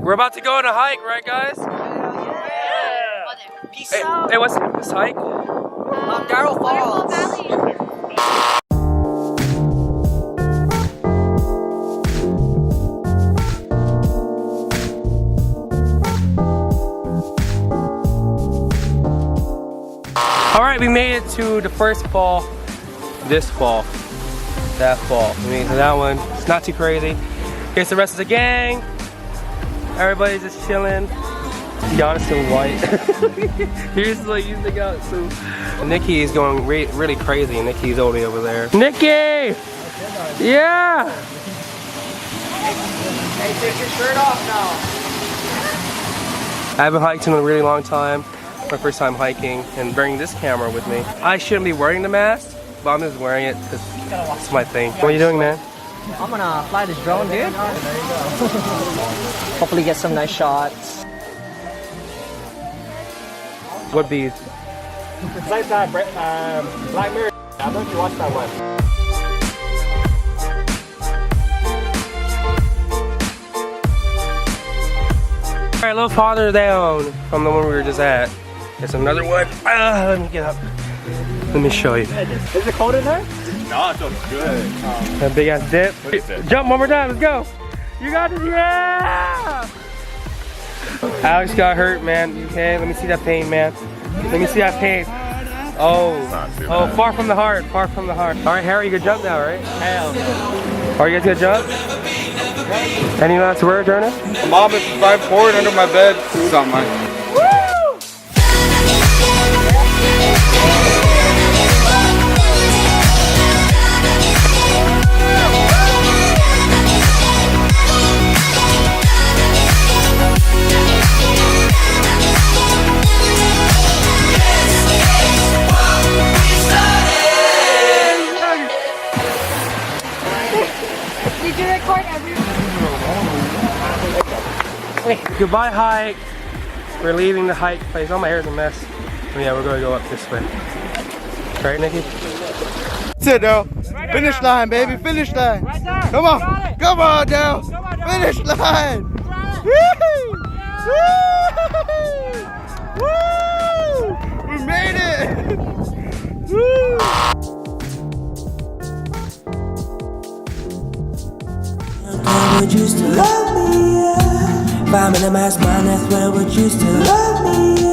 We're about to go on a hike, right, guys? Yeah. Peace Hey, out. hey, what's this hike? Daryl Falls. All right, we made it to the first fall. This fall, that fall. We made it to that one. It's not too crazy. Here's the rest of the gang. Everybody's just chilling. Keana's so white. Here's like you think out. So Nikki is going really crazy. Nikki's only over there. Nikki! Yeah! Hey, take your shirt off now. I haven't hiked in a really long time. My first time hiking and bringing this camera with me. I shouldn't be wearing the mask, but I'm just wearing it because it's my thing. What are you doing, man? I'm gonna fly this drone, dude. Hopefully get some nice shots. What bees? It's like that Black Mirror. I don't know if you watched that one. All right, a little farther down from the one we were just at. There's another one. Let me get up. Let me show you. Is it cold in there? No, it's so good. That big ass dip. Jump one more time, let's go. You got this, yeah! Alex got hurt, man. You okay? Let me see that pain, man. Let me see that pain. Oh, far from the heart, far from the heart. All right, Harry, you can jump now, right? Hell. Are you guys gonna jump? Any last words, Ernest? Mom is 5'4" under my bed. Something like that. Did you record everything? Goodbye hike. We're leaving the hike place. Oh, my hair's a mess. Oh, yeah, we're gonna go up this way. Right, Nikki? That's it, Daryl. Finish line, baby. Finish line. Right there. Come on. Come on, Daryl. Come on, Daryl. Finish line. Woo! Woo! Woo! We made it. Woo! Would you still love me? Yeah. If I'm in a mask, man, that's where would you still love me?